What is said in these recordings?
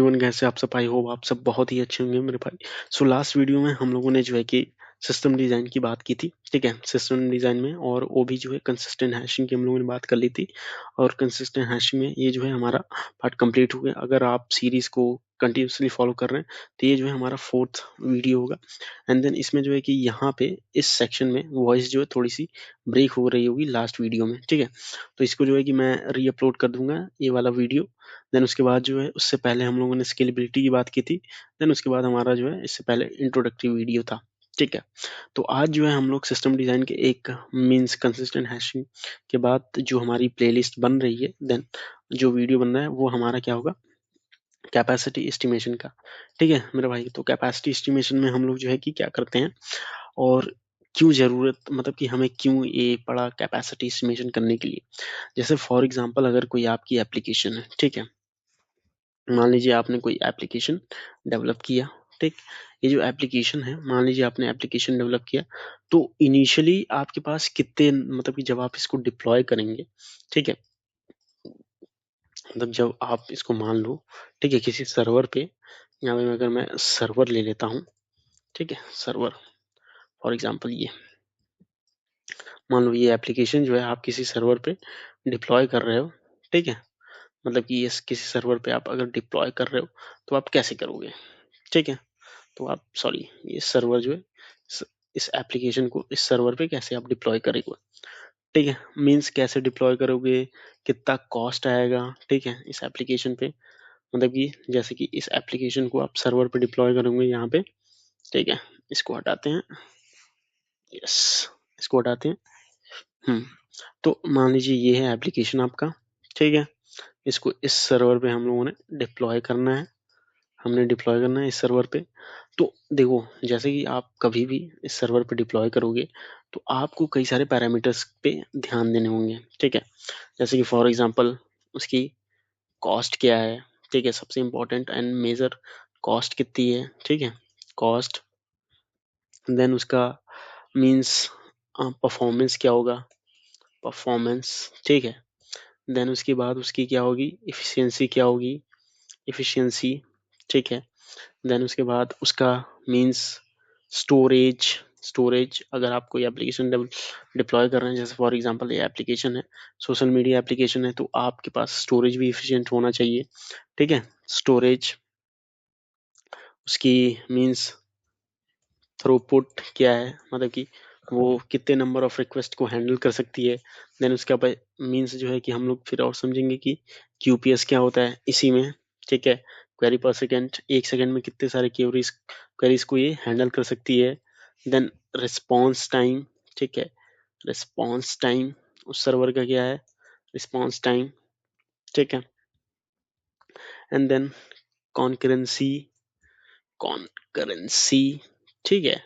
Everyone, कैसे आप सब? आई होप आप सब बहुत ही अच्छे होंगे मेरे भाई। सो लास्ट वीडियो में हम लोगों ने जो है कि सिस्टम डिज़ाइन की बात की थी, ठीक है? सिस्टम डिज़ाइन में और वो भी जो है कंसिस्टेंट हैशिंग की हम लोगों ने बात कर ली थी। और कंसिस्टेंट हैशिंग में ये जो है हमारा पार्ट कंप्लीट हो गया। अगर आप सीरीज़ को कंटिन्यूअसली फॉलो कर रहे हैं तो ये जो है हमारा 4th वीडियो होगा। एंड देन इसमें जो है कि यहाँ पे इस सेक्शन में वॉइस जो है थोड़ी-सी ब्रेक हो रही होगी लास्ट वीडियो में, ठीक है? तो इसको जो है कि मैं री-अपलोड कर दूँगा ये वाला वीडियो। देन उसके बाद जो है उससे पहले हम लोगों ने स्केलेबिलिटी की बात की थी। देन उसके बाद हमारा जो है इससे पहले इंट्रोडक्टरी वीडियो था, ठीक है? तो आज जो है हम लोग सिस्टम डिज़ाइन के एक मीन्स कंसिस्टेंट हैशिंग के बाद जो हमारी प्लेलिस्ट बन रही है, देन जो वीडियो बन रहा है वो हमारा क्या होगा, कैपेसिटी एस्टिमेशन का, ठीक है मेरे भाई? तो कैपेसिटी एस्टिमेशन में हम लोग जो है कि क्या करते हैं और क्यों ज़रूरत, मतलब कि हमें क्यों ये पड़ा कैपेसिटी एस्टिमेशन करने के लिए। जैसे फॉर एग्ज़ाम्पल अगर कोई आपकी एप्लीकेशन है, ठीक है? मान लीजिए आपने कोई एप्लीकेशन डेवलप किया, ठीक? ये जो एप्लीकेशन है, मान लीजिए आपने एप्लीकेशन डेवलप किया, तो इनिशियली आपके पास कितने, मतलब कि जब आप इसको डिप्लॉय करेंगे, ठीक है? मतलब जब आप इसको मान लो, ठीक है, किसी सर्वर पे, यहाँ पे अगर मैं सर्वर ले लेता हूँ, ठीक है? सर्वर फॉर एग्ज़ाम्पल ये, मान लो ये एप्लीकेशन जो है आप किसी सर्वर पे डिप्लॉय कर रहे हो, ठीक है? मतलब कि इस किसी सर्वर पे आप अगर डिप्लॉय कर रहे हो, तो आप कैसे करोगे, ठीक है? तो आप सॉरी, ये सर्वर जो है इस एप्लीकेशन को इस सर्वर पे कैसे आप डिप्लॉय करेंगे, ठीक है? मीन्स कैसे डिप्लॉय करोगे, कितना कॉस्ट आएगा, ठीक है? इस एप्लीकेशन पे, मतलब कि जैसे कि इस एप्लीकेशन को आप सर्वर पे डिप्लॉय करोगे यहाँ पे, ठीक है? इसको हटाते हैं, यस, इसको हटाते हैं। तो मान लीजिए ये है एप्लीकेशन आपका, ठीक है? इसको इस सर्वर पे हम लोगों ने डिप्लॉय करना है, हमने डिप्लॉय करना है इस सर्वर पे। तो देखो, जैसे कि आप कभी भी इस सर्वर पे डिप्लॉय करोगे, तो आपको कई सारे पैरामीटर्स पे ध्यान देने होंगे, ठीक है? जैसे कि फॉर एग्ज़ाम्पल उसकी कॉस्ट क्या है, ठीक है? सबसे इम्पोर्टेंट एंड मेजर कॉस्ट कितनी है, ठीक है? कॉस्ट, देन उसका मीन्स परफॉर्मेंस क्या होगा, परफॉर्मेंस, ठीक है? देन उसके बाद उसकी क्या होगी, एफिशिएंसी क्या होगी, एफिशिएंसी, ठीक है? देन उसके बाद उसका मीन्स स्टोरेज, स्टोरेज अगर आप कोई एप्लीकेशन डिप्लॉय कर रहे हैं, जैसे फॉर एग्जांपल ये एप्लीकेशन है, सोशल मीडिया एप्लीकेशन है, तो आपके पास स्टोरेज भी एफिशिएंट होना चाहिए, ठीक है? स्टोरेज, उसकी मीन्स थ्रूपुट क्या है, मतलब कि वो कितने नंबर ऑफ रिक्वेस्ट को हैंडल कर सकती है। देन उसका मीन्स जो है कि हम लोग फिर और समझेंगे कि क्यूपीएस क्या होता है इसी में, ठीक है? क्वेरी पर सेकेंड, एक सेकेंड में कितने सारे क्वेरीज को ये हैंडल कर सकती है। देन रिस्पॉन्स टाइम, ठीक है? रिस्पॉन्स टाइम उस सर्वर का क्या है, रिस्पॉन्स टाइम, ठीक है? एंड देन कॉन्करेंसी, कॉन्करेंसी, ठीक है?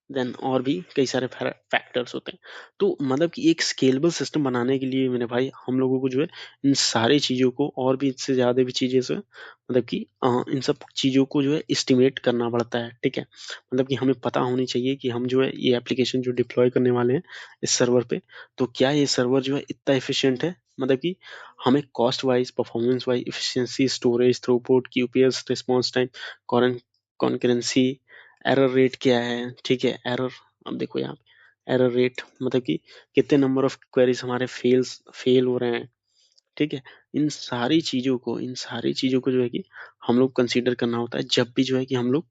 देन और भी कई सारे फैक्टर्स होते हैं। तो मतलब कि एक स्केलेबल सिस्टम बनाने के लिए मेरे भाई हम लोगों को जो है इन सारी चीज़ों को और भी इससे ज़्यादा भी चीज़ें से, मतलब कि इन सब चीज़ों को जो है एस्टिमेट करना पड़ता है, ठीक है? मतलब कि हमें पता होनी चाहिए कि हम जो है ये एप्लीकेशन जो डिप्लॉय करने वाले हैं इस सर्वर पे, तो क्या ये सर्वर जो है इतना एफिशिएंट है, मतलब कि हमें cost wise, performance wise, efficiency, storage, throughput, QPS, response time, concurrency, error rate क्या है, ठीक है? एरर, अब देखो यहाँ पे एरर रेट मतलब कि कितने नंबर ऑफ क्वेरीज हमारे फेल हो रहे हैं, ठीक है? इन सारी चीज़ों को जो है कि हम लोग कंसीडर करना होता है जब भी जो है कि हम लोग,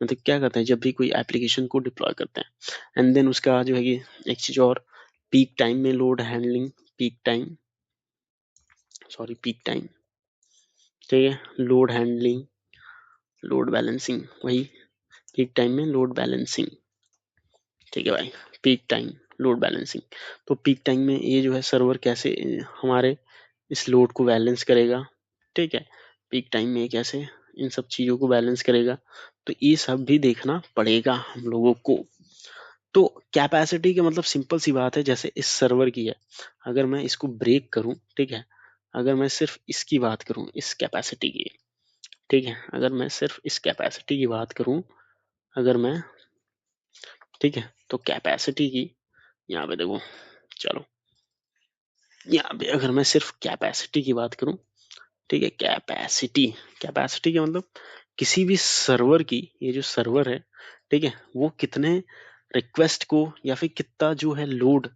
मतलब क्या करते हैं जब भी कोई एप्लीकेशन को डिप्लॉय करते हैं। एंड देन उसका जो है कि एक चीज़ और, पीक टाइम में load handling, peak time, sorry peak time, ठीक है? लोड हैंडलिंग, लोड बैलेंसिंग, वही पीक टाइम में लोड बैलेंसिंग, ठीक है भाई? Peak time, load balancing. तो पीक टाइम में ये जो है सर्वर कैसे हमारे इस लोड को बैलेंस करेगा, ठीक है? पीक टाइम में ये कैसे इन सब चीज़ों को बैलेंस करेगा, तो ये सब भी देखना पड़ेगा हम लोगों को। तो कैपेसिटी का मतलब सिंपल सी बात है, जैसे इस सर्वर की है, अगर मैं इसको ब्रेक करूं, ठीक है? अगर मैं सिर्फ इसकी बात करूं, इस कैपेसिटी की, ठीक है? अगर मैं सिर्फ इस कैपेसिटी की बात करूं, अगर मैं, ठीक है? तो कैपेसिटी की यहाँ पे देखो, चलो यहाँ पे अगर मैं सिर्फ कैपेसिटी की बात करूं, ठीक है। कैपेसिटी, कैपेसिटी का मतलब किसी भी सर्वर की, ये जो सर्वर है ठीक है, वो कितने रिक्वेस्ट को या फिर कितना जो है लोड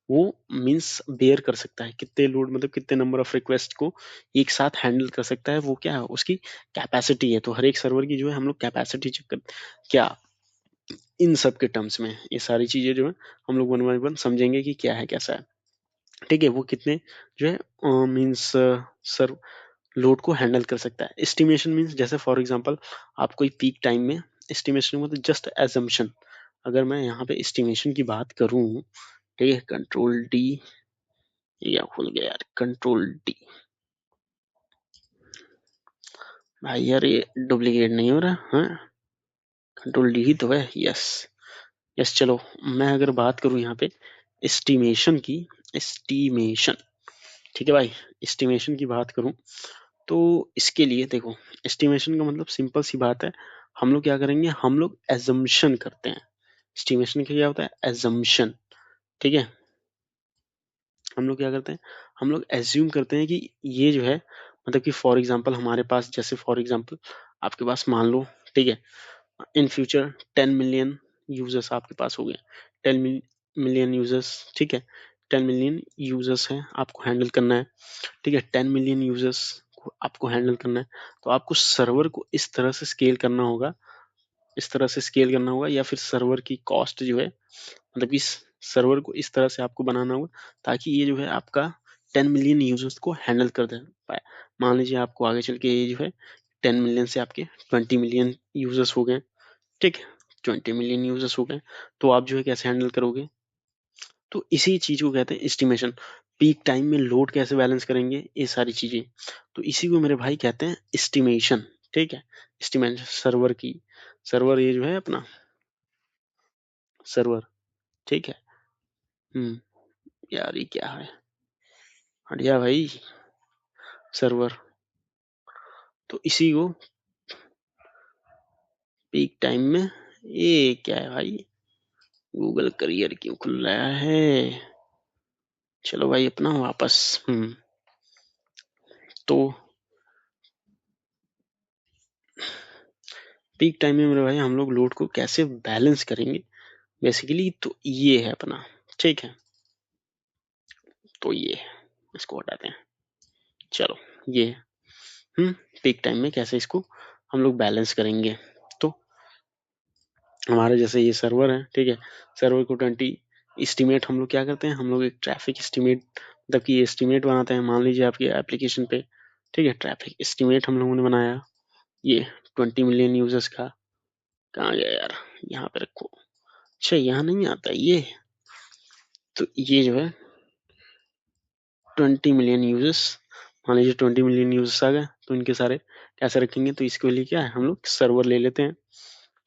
वो मींस बेयर कर सकता है, कितने लोड मतलब कितने नंबर ऑफ रिक्वेस्ट को एक साथ हैंडल कर सकता है, वो क्या है उसकी कैपेसिटी है। तो हर एक सर्वर की जो है हम लोग कैपेसिटी चेक कर, क्या इन सब के टर्म्स में ये सारी चीजें जो है हम लोग वन बाय वन समझेंगे कि क्या है कैसा है। ठीक है, वो कितने जो है मीन्स सर लोड को हैंडल कर सकता है। एस्टिमेशन मीन्स जैसे फॉर एग्जांपल आप कोई पीक टाइम में, एस्टिमेशन मतलब जस्ट एजम्पशन, अगर मैं यहाँ पे एस्टिमेशन की बात करूँ, ठीक है, कंट्रोल डी, या भूल गया यार, कंट्रोल डी, भाई यार ये डुप्लीकेट नहीं हो रहा, हाँ कंट्रोल डी ही तो है, यस यस। चलो मैं अगर बात करूँ यहाँ पे एस्टिमेशन की, एस्टिमेशन, ठीक है भाई, एस्टिमेशन की बात करूँ तो इसके लिए देखो, एस्टिमेशन का मतलब सिंपल सी बात है, हम लोग क्या करेंगे, हम लोग एजम्पशन करते हैं। एस्टिमेशन का क्या होता है, एजम्पशन, ठीक है। हम लोग क्या करते हैं, हम लोग एज्यूम करते हैं कि ये जो है मतलब कि फॉर एग्जांपल हमारे पास, जैसे फॉर एग्जांपल आपके पास मान लो, ठीक है, इन फ्यूचर 10 मिलियन यूजर्स आपके पास हो गए, 10 मिलियन यूजर्स, ठीक है, 10 मिलियन यूजर्स हैं आपको हैंडल करना है, ठीक है, 10 मिलियन यूजर्स को आपको हैंडल करना है। तो आपको सर्वर को इस तरह से स्केल करना होगा, इस तरह से स्केल करना होगा, या फिर सर्वर की कॉस्ट जो है मतलब इस सर्वर को इस तरह से आपको बनाना होगा ताकि ये जो है आपका 10 मिलियन यूजर्स को हैंडल कर दे पाए। मान लीजिए आपको आगे चल के ये जो है 10 मिलियन से आपके 20 मिलियन यूजर्स हो गए, ठीक है, 20 मिलियन यूजर्स हो गए, तो आप जो है कैसे हैंडल करोगे, तो इसी चीज को कहते हैं एस्टिमेशन। पीक टाइम में लोड कैसे बैलेंस करेंगे, ये सारी चीजें, तो इसी को मेरे भाई कहते हैं एस्टिमेशन, ठीक है। एस्टिमेशन सर्वर की, सर्वर ये जो है अपना सर्वर, ठीक है। यार ये क्या है, हटिया भाई, सर्वर, तो इसी को पीक टाइम में, ये क्या है भाई, गूगल करियर क्यों खुल रहा है, चलो भाई अपना वापस, तो पीक टाइम में मेरे भाई हम लोग लोड को कैसे बैलेंस करेंगे बेसिकली, तो ये है अपना, ठीक है, तो ये इसको हटाते हैं, चलो ये हम्म पीक टाइम में कैसे इसको हम लोग बैलेंस करेंगे। तो हमारे जैसे ये सर्वर है, ठीक है, सर्वर को 20 एस्टिमेट हम लोग क्या करते हैं, हम लोग एक ट्रैफिक एस्टिमेट मतलब कि एस्टिमेट बनाते हैं। मान लीजिए आपकी एप्लीकेशन पे, ठीक है, ट्रैफिक एस्टिमेट हम लोगों ने बनाया, ये 20 मिलियन यूजर्स का, कहाँ गया यार, यहाँ पे रखो, अच्छा यहाँ नहीं आता ये, तो ये जो है 20 मिलियन यूजर्स, मान लीजिए 20 मिलियन यूजर्स आ गए, तो इनके सारे कैसे रखेंगे, तो इसके लिए क्या है, हम लोग सर्वर ले लेते हैं,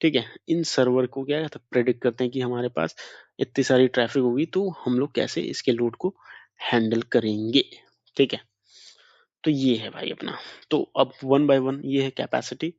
ठीक है। इन सर्वर को क्या कहते हैं, प्रेडिक्ट करते हैं कि हमारे पास इतनी सारी ट्रैफिक होगी तो हम लोग कैसे इसके लोड को हैंडल करेंगे, ठीक है। तो ये है भाई अपना, तो अब वन बाय वन ये है कैपेसिटी,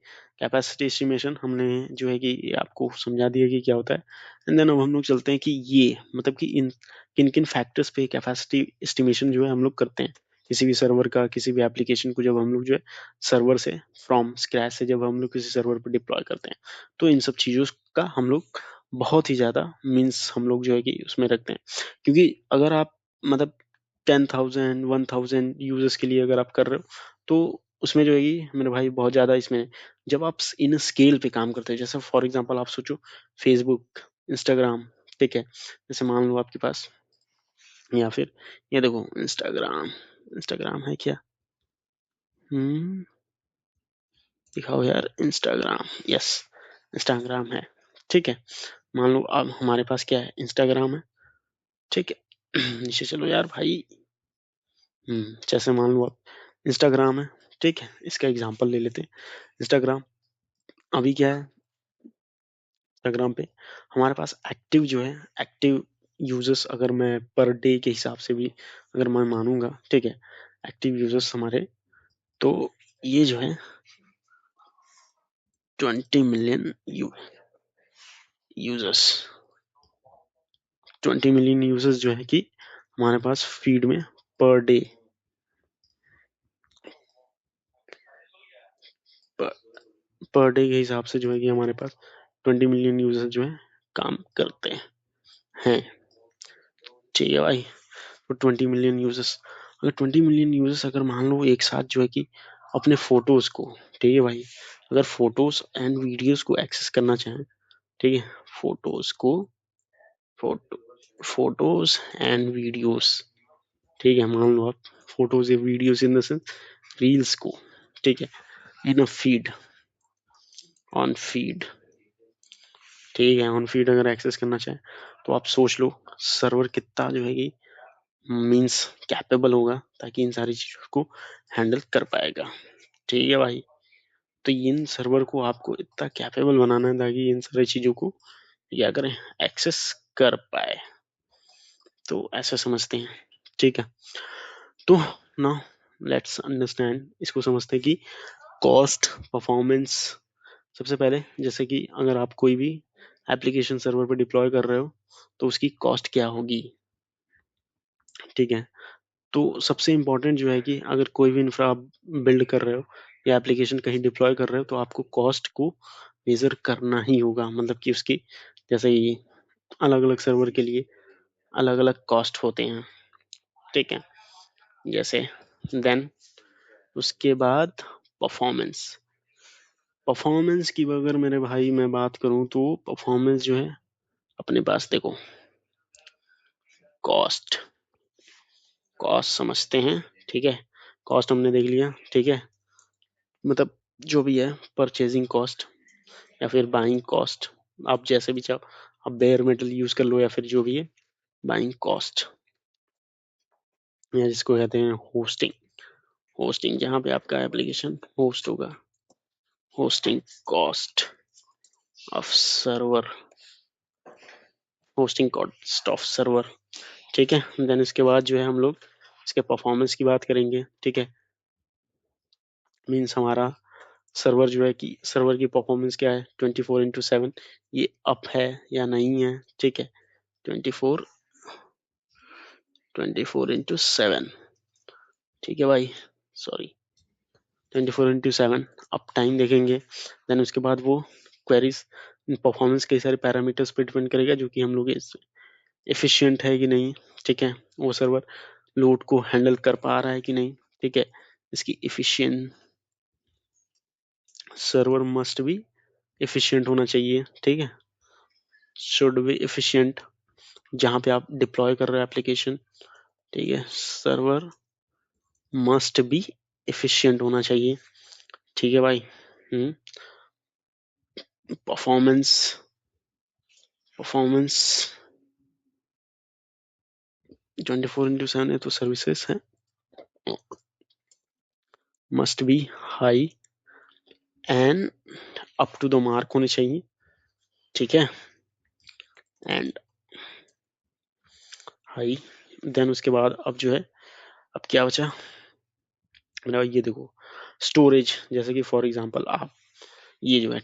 कैपेसिटी एस्टिमेशन हमने जो है कि ये आपको समझा दिया कि क्या होता है। एंड देन अब हम लोग चलते हैं कि ये मतलब कि इन किन किन फैक्टर्स पे कैपेसिटी एस्टिमेशन जो है हम लोग करते हैं, किसी भी सर्वर का, किसी भी एप्लीकेशन को जब हम लोग जो है सर्वर से फ्रॉम स्क्रैच से जब हम लोग किसी सर्वर पर डिप्लॉय करते हैं, तो इन सब चीज़ों का हम लोग बहुत ही ज़्यादा मीन्स हम लोग जो है कि उसमें रखते हैं। क्योंकि अगर आप मतलब 10,000 1,000 यूजर्स के लिए अगर आप कर रहे हो, तो उसमें जो है कि मेरे भाई बहुत ज़्यादा इसमें, जब आप इन स्केल पे काम करते हैं, जैसे फॉर एग्जांपल आप सोचो फेसबुक, इंस्टाग्राम, ठीक है, जैसे मान लो आपके पास, या फिर ये देखो इंस्टाग्राम, इंस्टाग्राम है क्या, हम्म दिखाओ यार, इंस्टाग्राम, यस इंस्टाग्राम है, ठीक है। मान लो अब हमारे पास क्या है, इंस्टाग्राम है, ठीक है। नीचे चलो यार भाई, जैसे मान लो आप इंस्टाग्राम है, ठीक है, इसका एग्जांपल ले लेते हैं। इंस्टाग्राम अभी क्या है, इंस्टाग्राम पे हमारे पास एक्टिव जो है, एक्टिव यूजर्स अगर मैं पर डे के हिसाब से भी अगर मैं मानूंगा, ठीक है, एक्टिव यूजर्स हमारे, तो ये जो है 20 मिलियन यूजर्स, 20 मिलियन यूजर्स जो है कि हमारे पास फीड में पर डे, पर डे के हिसाब से जो है कि हमारे पास 20 मिलियन यूजर्स जो है काम करते हैं। ठीक है भाई, तो 20 मिलियन यूजर्स, अगर 20 मिलियन यूजर्स अगर मान लो एक साथ जो है कि अपने फोटोज को, ठीक है भाई, अगर फोटोज एंड वीडियोस को एक्सेस करना चाहें, ठीक है, फोटोज को, फोटो फोटोज एंड वीडियोस, ठीक है, मान लो आप फोटोज या videos in the sense reels को, ठीक है, इन अ फीड, ऑन फीड, ठीक है, ऑन फीड अगर एक्सेस करना चाहे तो आप सोच लो सर्वर कितना जो है कि मीन्स कैपेबल होगा ताकि इन सारी चीजों को हैंडल कर पाएगा। ठीक है भाई, तो इन सर्वर को आपको इतना कैपेबल बनाना है ताकि इन सारी चीजों को क्या करें, एक्सेस कर पाए। तो ऐसा समझते हैं, ठीक है। तो नाउ लेट्स अंडरस्टैंड, इसको समझते हैं कि कॉस्ट, परफॉर्मेंस। सबसे पहले जैसे कि अगर आप कोई भी एप्लीकेशन सर्वर पे डिप्लॉय कर रहे हो तो उसकी कॉस्ट क्या होगी, ठीक है। तो सबसे इम्पोर्टेंट जो है कि अगर कोई भी इंफ्रा आप बिल्ड कर रहे हो या एप्लीकेशन कहीं डिप्लॉय कर रहे हो तो आपको कॉस्ट को मेजर करना ही होगा, मतलब कि उसकी, जैसे ये अलग अलग सर्वर के लिए अलग अलग कॉस्ट होते हैं, ठीक है, जैसे देन उसके बाद परफॉर्मेंस। परफॉर्मेंस की अगर मेरे भाई मैं बात करूं तो परफॉर्मेंस जो है अपने पास देखो, कॉस्ट, कॉस्ट समझते हैं, ठीक है, कॉस्ट हमने देख लिया, ठीक है, मतलब जो भी है परचेजिंग कॉस्ट या फिर बाइंग कॉस्ट, आप जैसे भी चाहो, आप बेयर मेटल यूज कर लो या फिर जो भी है बाइंग कॉस्ट, या जिसको कहते हैं होस्टिंग, होस्टिंग जहाँ पे आपका एप्लीकेशन होस्ट होगा, hosting cost of server, hosting cost of server, ठीक है। देन इसके बाद जो है हम लोग इसके परफॉर्मेंस की बात करेंगे, ठीक है, मीन्स हमारा सर्वर जो है कि सर्वर की परफॉर्मेंस क्या है, 24/7 ये अप है या नहीं है, ठीक है, 24/7, ठीक है भाई, सॉरी 24/7 अप टाइम देखेंगे। देन उसके बाद वो क्वेरीज परफॉर्मेंस कई सारे पैरामीटर्स पे डिपेंड करेगा जो कि हम लोग एफिशिएंट है कि नहीं, ठीक है, वो सर्वर लोड को हैंडल कर पा रहा है कि नहीं, ठीक है, इसकी efficient, server must be efficient होना चाहिए, ठीक है, शुड बी एफिशिएंट, जहाँ पे आप डिप्लॉय कर रहे हो एप्लीकेशन, ठीक है, सर्वर मस्ट बी एफिशिएंट होना चाहिए, ठीक है भाई। परफॉर्मेंस, परफॉर्मेंस 24/7 है तो सर्विसेज है must be high and up to the mark होने चाहिए, ठीक है, एंड हाई। देन उसके बाद अब जो है, अब क्या बचा मेरा, ये देखो स्टोरेज, जैसे कि फॉर एग्जांपल आप ये जो है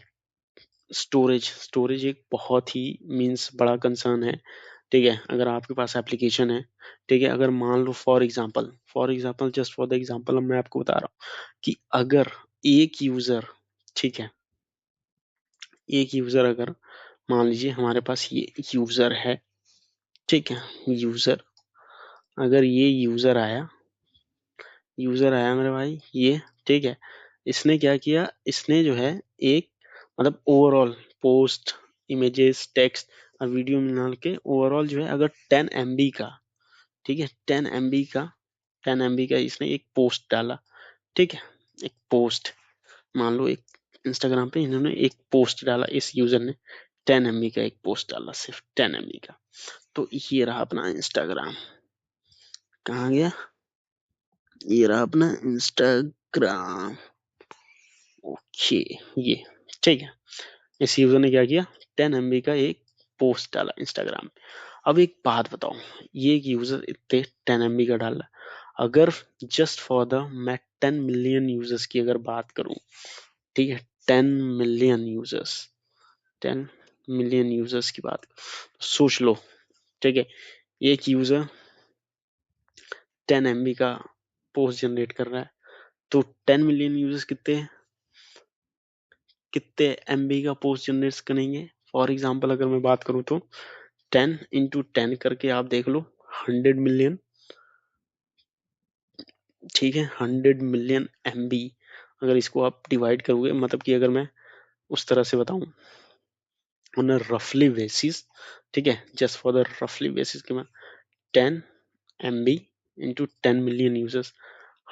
स्टोरेज, स्टोरेज एक बहुत ही मीन्स बड़ा कंसर्न है, ठीक है, अगर आपके पास एप्लीकेशन है, ठीक है, अगर मान लो for example just for the example मैं आपको बता रहा हूँ कि अगर एक यूजर, ठीक है, एक यूजर अगर मान लीजिए हमारे पास ये यूजर है, ठीक है, यूजर, अगर ये यूजर आया मेरे भाई ये, ठीक है, इसने क्या किया, इसने जो है एक, मतलब ओवरऑल पोस्ट, इमेजेस, टेक्स्ट और वीडियो मिला के ओवरऑल जो है अगर 10 MB का, ठीक है, 10 MB का, 10 MB का इसने एक पोस्ट डाला, ठीक है, एक पोस्ट, मान लो एक इंस्टाग्राम पे इन्होंने एक पोस्ट डाला, इस यूजर ने 10 MB का एक पोस्ट डाला, सिर्फ 10 MB का, तो ये रहा अपना इंस्टाग्राम, कहाँ गया, ये रहा अपना इंस्टाग्राम, ओके, ये, ठीक है, इस यूजर ने क्या किया, 10 MB का एक पोस्ट डाला इंस्टाग्राम। अब एक बात बताओ, ये एक यूजर इतने 10 MB का डाला, अगर जस्ट फॉर द मैं 10 मिलियन यूजर्स की अगर बात करूं, ठीक है, 10 मिलियन यूजर्स, 10 मिलियन यूजर्स की बात सोच लो, ठीक है, एक यूजर 10 MB का पोस्ट जनरेट कर रहा है, तो 10 मिलियन यूजर्स कितने हैं, कितने MB का पोस्ट जनरेट करेंगे। फॉर एग्जाम्पल अगर मैं बात करूं तो 10 × 10 करके आप देख लो 100 मिलियन, ठीक है। 100 मिलियन MB अगर इसको आप डिवाइड करोगे, मतलब कि अगर मैं उस तरह से बताऊं ऑन अ रफली बेसिस, ठीक है, जस्ट फॉर द रफली बेसिस कि मैं 10 MB into 10 million users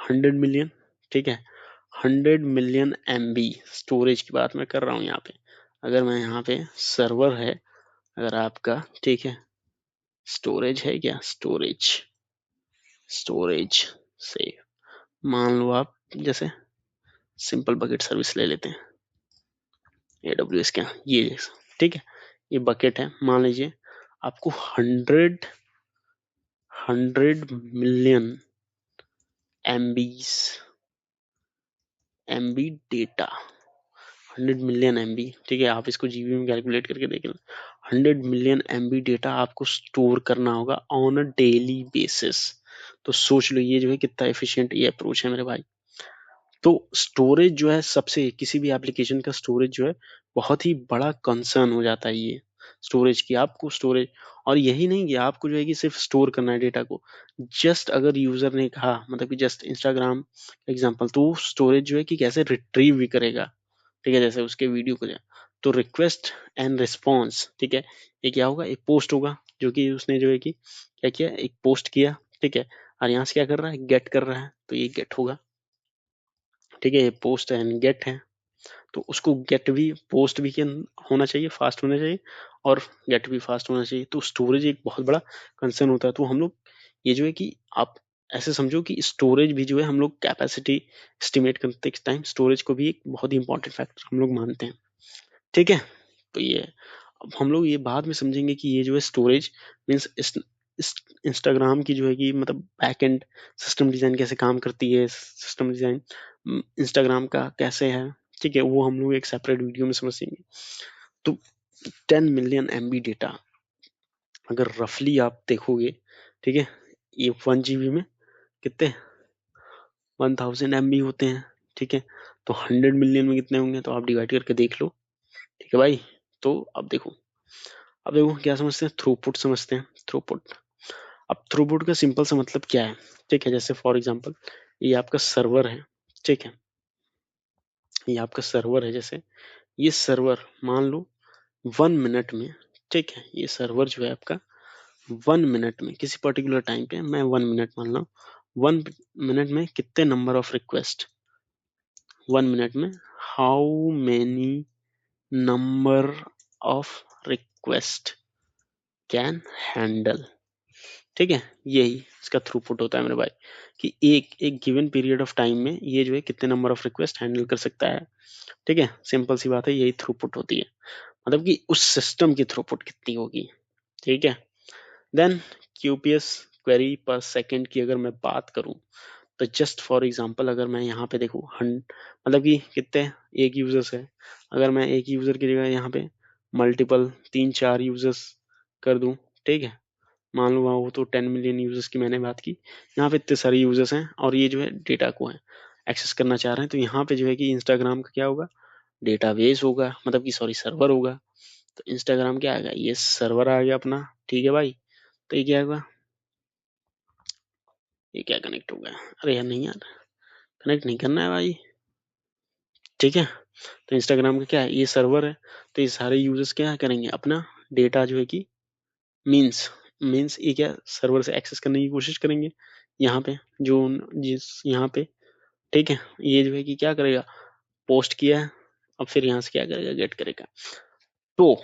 100 million, ठीक है। 100 मिलियन MB स्टोरेज की बात मैं कर रहा हूँ यहाँ पे। अगर मैं यहाँ पे सर्वर है अगर आपका, ठीक है, स्टोरेज है क्या, स्टोरेज, स्टोरेज से मान लो आप जैसे सिंपल बकेट सर्विस ले लेते हैं AWS का, ये, ठीक है, ये बकेट है। मान लीजिए आपको 100 million MB data, 100 million MB, ठीक है। आप इसको जीबी में कैलकुलेट करके देखें, 100 मिलियन MB डेटा आपको स्टोर करना होगा ऑन अ डेली बेसिस। तो सोच लो ये जो है कितना एफिशिएंट ये अप्रोच है मेरे भाई। तो स्टोरेज जो है सबसे, किसी भी एप्लीकेशन का स्टोरेज जो है बहुत ही बड़ा कंसर्न हो जाता है ये स्टोरेज की, आपको स्टोरेज। और यही नहीं कि आपको जो है कि सिर्फ स्टोर करना है डेटा को, जस्ट अगर यूजर ने कहा, मतलब कि जस्ट इंस्टाग्राम एग्जांपल, तो स्टोरेज जो है कि कैसे रिट्रीव भी करेगा, ठीक है, जैसे उसके वीडियो को जाए तो रिक्वेस्ट एंड रिस्पॉन्स, ठीक है, ये क्या होगा, एक पोस्ट होगा जो कि उसने जो है कि क्या किया, एक पोस्ट किया, ठीक है, और यहाँ से क्या कर रहा है, गेट कर रहा है, तो ये गेट होगा, ठीक है, ये पोस्ट एंड गेट है। तो उसको गेट भी, पोस्ट भी होना चाहिए, फास्ट होना चाहिए, और गेट भी फास्ट होना चाहिए। तो स्टोरेज एक बहुत बड़ा कंसर्न होता है। तो हम लोग ये जो है कि आप ऐसे समझो कि स्टोरेज भी जो है हम लोग कैपेसिटी एस्टिमेट करते टाइम स्टोरेज को भी एक बहुत ही इंपॉर्टेंट फैक्टर हम लोग मानते हैं, ठीक है। तो ये अब हम लोग ये बाद में समझेंगे कि ये जो है स्टोरेज मीन्स इंस्टाग्राम की जो है कि मतलब बैक एंड सिस्टम डिजाइन कैसे काम करती है, सिस्टम डिजाइन इंस्टाग्राम का कैसे है, ठीक है, वो हम लोग एक सेपरेट वीडियो में समझेंगे। तो 10 मिलियन MB डेटा अगर रफली आप देखोगे, ठीक है, ये 1 GB में कितने 1000 MB होते हैं, ठीक है। तो 100 मिलियन में कितने होंगे, तो आप डिवाइड करके देख लो, ठीक है भाई। तो अब देखो क्या समझते हैं, थ्रूपुट समझते हैं, थ्रूपुट। अब थ्रूपुट का सिंपल सा मतलब क्या है, ठीक है, जैसे फॉर एग्जांपल ये आपका सर्वर है, ठीक है, ये आपका सर्वर है, जैसे ये सर्वर मान लो 1 मिनट में, ठीक है, ये सर्वर जो है आपका 1 मिनट में किसी पर्टिकुलर टाइम पे, मैं 1 मिनट मान लो, 1 मिनट में कितने नंबर ऑफ रिक्वेस्ट, 1 मिनट में how many number of request can handle, ठीक है, यही इसका थ्रूपुट होता है मेरे भाई, कि एक एक गिवन पीरियड ऑफ टाइम में ये जो है कितने नंबर ऑफ रिक्वेस्ट हैंडल कर सकता है, ठीक है। सिंपल सी बात है, यही थ्रूपुट होती है, मतलब कि उस सिस्टम की थ्रूपुट कितनी होगी, ठीक है। देन QPS क्वेरी पर सेकंड की अगर मैं बात करूं, तो जस्ट फॉर एग्जांपल अगर मैं यहाँ पे देखूं, मतलब कि कितने एक यूजर्स है, अगर मैं एक यूजर की जगह यहाँ पे मल्टीपल 3-4 यूजर्स कर दूं, ठीक है, मान लो वो तो 10 मिलियन यूजर्स की मैंने बात की, यहाँ पे इतने सारे यूजर्स हैं और ये जो है डेटा को है एक्सेस करना चाह रहे हैं, तो यहाँ पे जो है कि इंस्टाग्राम का क्या होगा, डेटाबेस होगा, मतलब कि सॉरी सर्वर होगा। तो इंस्टाग्राम क्या आएगा, ये सर्वर आ गया अपना, ठीक है भाई। तो ये क्या होगा, ये क्या कनेक्ट होगा, अरे यार नहीं यार, कनेक्ट नहीं करना है भाई, ठीक है। तो इंस्टाग्राम का क्या है, ये सर्वर है, तो ये सारे यूजर्स क्या करेंगे, अपना डेटा जो है कि मीन्स मीन्स ये क्या सर्वर से एक्सेस करने की कोशिश करेंगे, यहाँ पे जो जिस यहाँ पे, ठीक है, ये जो है कि क्या करेगा, पोस्ट किया है, अब फिर यहाँ से क्या करेगा, गेट करेगा। तो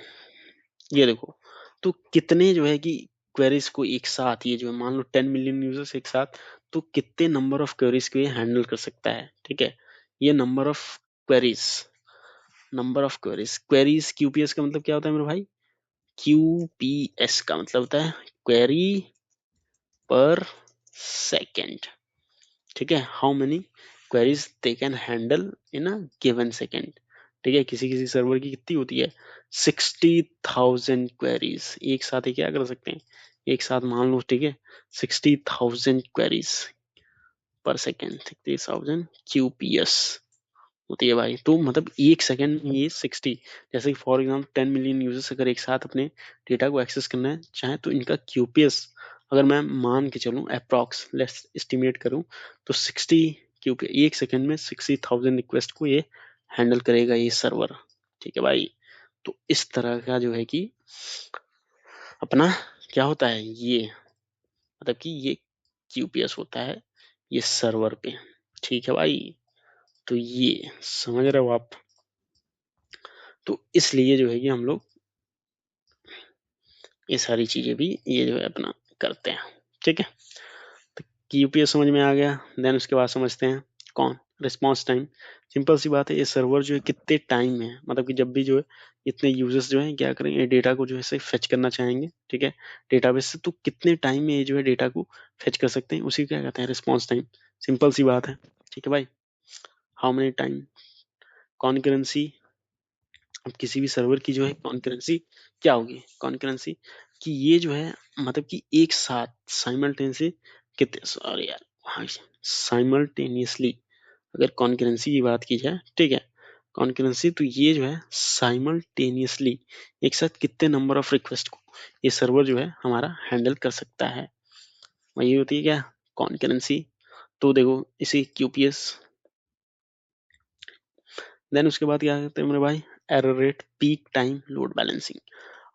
ये देखो, तो कितने जो है कि क्वेरीज को एक साथ, ये जो है मान लो 10 मिलियन यूजर्स एक साथ, तो कितने नंबर ऑफ क्वेरीज को ये हैंडल कर सकता है, ठीक है। ये number of queries, number of queries, queries QPS का मतलब क्या होता है मेरे भाई, QPS का मतलब होता है क्वेरी पर सेकेंड, ठीक है, how many queries they can handle in a given second, ठीक है। किसी किसी सर्वर की कितनी होती है, 60,000 क्वेरीज एक साथ ही क्या कर सकते हैं, एक साथ मान लो, ठीक है, 60,000 क्वेरीज पर सेकेंड, 60,000 QPS, होती है भाई। तो मतलब 1 सेकंड में ये 60, जैसे कि फॉर एग्जांपल 10 मिलियन यूजर्स अगर एक साथ अपने डेटा को एक्सेस करना है चाहे, तो इनका क्यूपीएस अगर मैं मान के चलूं अप्रॉक्स लेट्स एस्टिमेट करूं, तो 60 क्यूपी 1 सेकंड में 60,000 रिक्वेस्ट को ये हैंडल करेगा ये सर्वर। ठीक है भाई। तो इस तरह का जो है कि अपना क्या होता है ये, मतलब कि ये क्यूपीएस होता है ये सर्वर पे। ठीक है भाई। तो ये समझ रहे हो आप। तो इसलिए जो है कि हम लोग ये सारी चीजें भी ये जो है अपना करते हैं। ठीक है। तो यूपीएस समझ में आ गया। देन उसके बाद समझते हैं कौन रिस्पॉन्स टाइम। सिंपल सी बात है, ये सर्वर जो है कितने टाइम में है, मतलब कि जब भी जो है इतने यूजर्स जो है क्या करेंगे डेटा को जो है से फेच करना चाहेंगे, ठीक है, डेटाबेस से, तो कितने टाइम में ये जो है डेटा को फेच कर सकते हैं, उसी को क्या कहते हैं रिस्पॉन्स टाइम। सिंपल सी बात है। ठीक है भाई। हाउ मेनी टाइम कॉन्करेंसी, अब किसी भी सर्वर की जो है कॉन्करेंसी क्या होगी, कॉन्करेंसी कि ये जो है मतलब कि एक साथ साइमल्टेनियसली कितने, सॉरी यार, हाँ, साइमल्टेनियसली अगर कॉन्करेंसी की बात की जाए, ठीक है, कॉन्करेंसी तो ये जो है साइमल्टेनियसली एक साथ कितने नंबर ऑफ रिक्वेस्ट को ये सर्वर जो है हमारा हैंडल कर सकता है, वही होती है क्या कॉन्करेंसी। तो देखो इसे क्यूपीएस। देन उसके बाद क्या कहते हैं मेरे भाई, error rate, peak time, load balancing.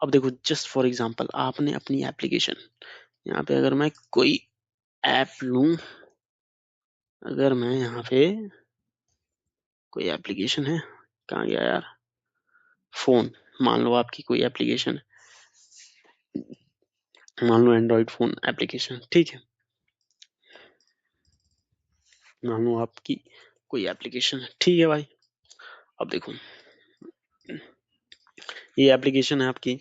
अब देखो जस्ट फॉर एग्जांपल आपने अपनी एप्लीकेशन, यहाँ पे अगर मैं कोई ऐप लूं, अगर मैं यहाँ पे कोई एप्लीकेशन है, कहाँ गया यार, फोन, मान लो आपकी कोई एप्लीकेशन, मान लो एंड्रॉइड फोन एप्लीकेशन, ठीक है, मान लो आपकी कोई एप्लीकेशन है, ठीक है भाई। अब देखो ये एप्लीकेशन है आपकी,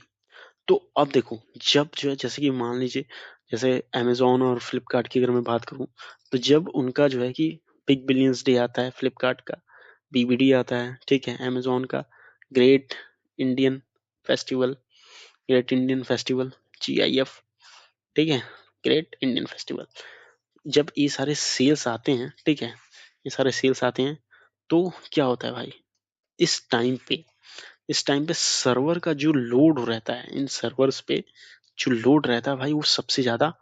तो अब देखो जब जो है जैसे कि मान लीजिए जैसे अमेजोन और फ्लिपकार्ट की अगर मैं बात करूं, तो जब उनका जो है कि बिग बिलियंस डे आता है, फ्लिपकार्ट का बीबीडी आता है, ठीक है, अमेजोन का great Indian festival, great Indian festival, GIF, ठीक है, ग्रेट इंडियन फेस्टिवल, जब ये सारे सेल्स आते हैं, ठीक है, ये सारे सेल्स आते हैं, तो क्या होता है भाई, इस टाइम पे, इस टाइम पे सर्वर का जो लोड रहता है, इन सर्वर्स पे जो लोड रहता है भाई वो सबसे ज्यादा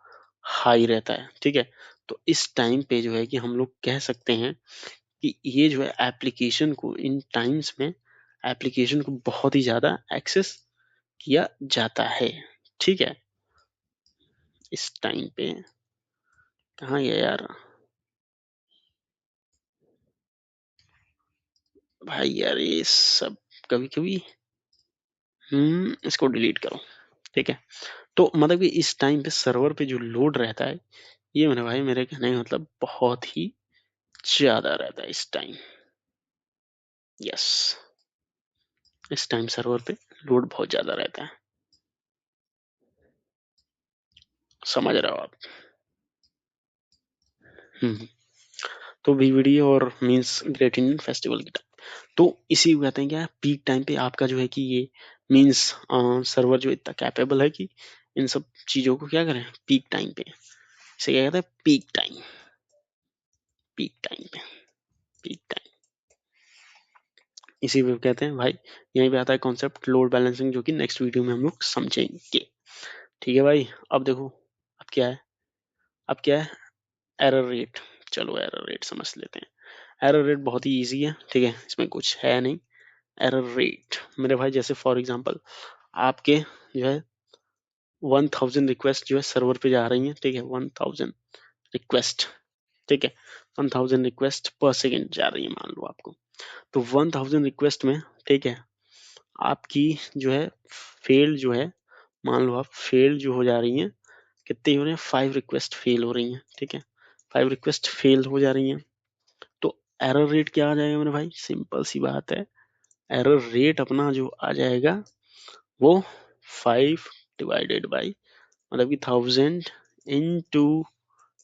हाई रहता है, ठीक है। तो इस टाइम पे जो है कि हम लोग कह सकते हैं कि ये जो है एप्लीकेशन को इन टाइम्स में एप्लीकेशन को बहुत ही ज्यादा एक्सेस किया जाता है, ठीक है। इस टाइम पे कहाँ गया यार भाई, यार ये सब कभी कभी इसको डिलीट करो, ठीक है। तो मतलब कि इस टाइम पे सर्वर पे जो लोड रहता है, ये मेरे भाई मेरे कहने का मतलब बहुत ही ज्यादा रहता है इस टाइम। यस, इस टाइम सर्वर पे लोड बहुत ज्यादा रहता है, समझ रहे हो आप। हम्म। तो वीवीडी और मींस ग्रेट इंडियन फेस्टिवल की टाइम, तो इसी को कहते हैं क्या, पीक टाइम पे आपका जो है कि ये मींस सर्वर जो इतना कैपेबल है कि इन सब चीजों को क्या करें पीक टाइम पे, इसे क्या कहते हैं पीक टाइम, पीक टाइम पे, पीक टाइम, इसी पे कहते हैं भाई। यहीं पे आता है कॉन्सेप्ट लोड बैलेंसिंग, जो कि नेक्स्ट वीडियो में हम लोग समझेंगे, ठीक है भाई। अब देखो अब क्या है, अब क्या है एरर रेट। चलो एरर रेट समझ लेते हैं। एरर रेट बहुत ही इजी है, ठीक है, इसमें कुछ है नहीं। एरर रेट मेरे भाई जैसे फॉर एग्जांपल आपके जो है 1000 रिक्वेस्ट जो है सर्वर पे जा रही हैं, ठीक है, 1000 रिक्वेस्ट, ठीक है, 1000 रिक्वेस्ट पर सेकेंड जा रही है मान लो आपको। तो 1000 रिक्वेस्ट में, ठीक है, आपकी जो है फेल जो है, मान लो आप फेल जो हो जा रही हैं, कितनी हो रही हैं 5 रिक्वेस्ट फेल हो रही हैं, ठीक है, 5 रिक्वेस्ट फेल हो जा रही हैं। तो एरर रेट क्या आ जाएगा मेरे भाई, सिंपल सी बात है, एरर रेट अपना जो आ जाएगा वो 5 डिवाइडेड बाई, मतलब कि 1000 into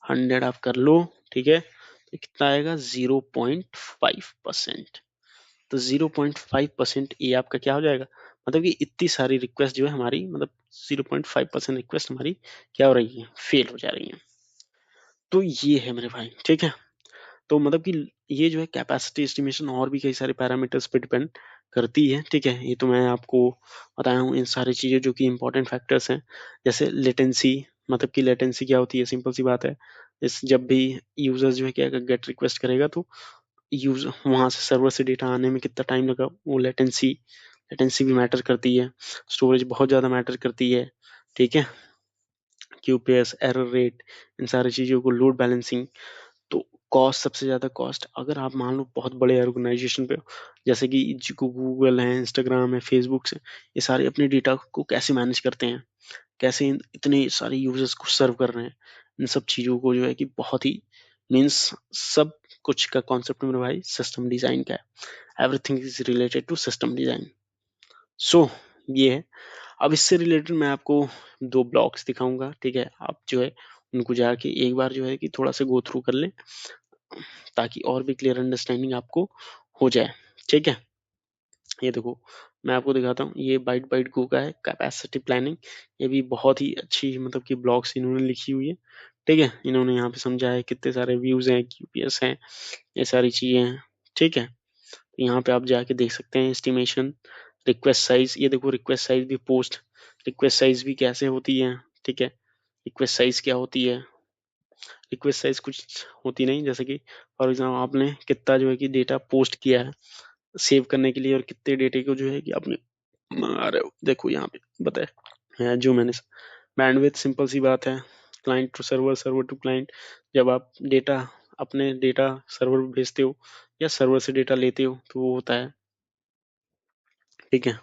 100 आप कर लो, ठीक है, तो कितना आएगा 0.5%। तो 0.5% ये आपका क्या हो जाएगा, मतलब कि इतनी सारी रिक्वेस्ट जो है हमारी, मतलब 0.5% रिक्वेस्ट हमारी क्या हो रही है फेल हो जा रही है। तो ये है मेरे भाई, ठीक है। तो मतलब कि ये जो है कैपेसिटी एस्टिमेशन और भी कई सारे पैरामीटर्स पे डिपेंड करती है, ठीक है। ये तो मैं आपको बताया हूँ इन सारी चीज़ें जो कि इंपॉर्टेंट फैक्टर्स हैं। जैसे लेटेंसी, मतलब कि लेटेंसी क्या होती है, सिंपल सी बात है। इस जब भी यूजर जो है क्या गेट रिक्वेस्ट करेगा तो यूज वहां से सर्वर से डेटा आने में कितना टाइम लगा, वो लेटेंसी लेटेंसी भी मैटर करती है। स्टोरेज बहुत ज़्यादा मैटर करती है, ठीक है। क्यूपीएस, एरर रेट, इन सारी चीज़ों को, लोड बैलेंसिंग। तो कॉस्ट, सबसे ज़्यादा कॉस्ट, अगर आप मान लो बहुत बड़े ऑर्गेनाइजेशन पे हो, जैसे कि गूगल है, इंस्टाग्राम है, फेसबुक से, ये सारे अपने डेटा को कैसे मैनेज करते हैं, कैसे इतने सारे यूजर्स को सर्व कर रहे हैं, इन सब चीज़ों को जो है कि बहुत ही मीन्स सब कुछ का कॉन्सेप्ट मेरे भाई सिस्टम डिज़ाइन का है। Everything is related to system design. So ये है। अब इससे रिलेटेड मैं आपको दो ब्लॉग्स दिखाऊंगा, ठीक है। आप जो है उनको जाके एक बार जो है कि थोड़ा सा गो थ्रू कर लें, ताकि और भी क्लियर अंडरस्टैंडिंग आपको हो जाए, ठीक है। ये देखो, मैं आपको दिखाता हूँ, ये बाइट बाइट गो का है, कैपेसिटी प्लानिंग। ये भी बहुत ही अच्छी मतलब कि ब्लॉग्स इन्होंने लिखी हुई है, ठीक है। इन्होंने यहाँ पे समझा है कितने सारे व्यूज हैं, क्यूपीएस हैं, ये सारी चीजें हैं, ठीक है। तो यहाँ पे आप जाके देख सकते हैं एस्टिमेशन, रिक्वेस्ट साइज। ये देखो रिक्वेस्ट साइज भी, पोस्ट रिक्वेस्ट साइज भी कैसे होती है, ठीक है। रिक्वेस्ट साइज क्या होती है, रिक्वेस्ट साइज कुछ होती नहीं, जैसे कि फॉर एग्जाम्पल आपने कितना जो है कि डेटा पोस्ट किया है सेव करने के लिए, और कितने डेटे को जो है कि आपने मंगा रहे हो, देखो यहाँ पे बताए है जो मैंने। बैंडविड्थ सिंपल सी बात है, client to server, server to client. जब आप डेटा अपने डेटा सर्वर पे भेजते हो या सर्वर से डेटा लेते हो तो वो होता है, ठीक है।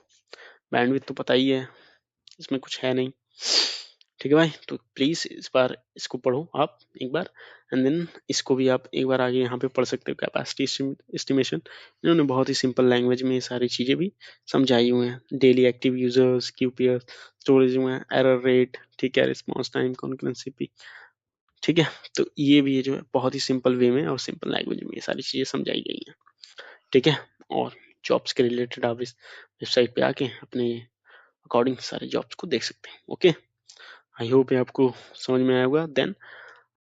बैंडविड्थ तो पता ही है, इसमें कुछ है नहीं, ठीक है भाई। तो प्लीज इस बार इसको पढ़ो आप एक बार, एंड देन इसको भी आप एक बार आगे यहाँ पे पढ़ सकते हो, कैपेसिटी एस्टिमेशन। इन्होंने बहुत ही सिंपल लैंग्वेज में ये सारी चीजें भी समझाई हुई हैं। डेली एक्टिव यूजर्स, क्यूपीएस, स्टोरेज में, एरर रेट, ठीक है, रिस्पॉन्स टाइम, कॉन्करेंसी, ठीक है। तो ये भी जो है बहुत ही सिंपल वे में और सिंपल लैंग्वेज में ये सारी चीजें समझाई गई हैं, ठीक है। और जॉब्स के रिलेटेड आप इस वेबसाइट पे आके अपने अकॉर्डिंग सारे जॉब्स को देख सकते हैं, ओके। आई होप ये आपको समझ में आया होगा। देन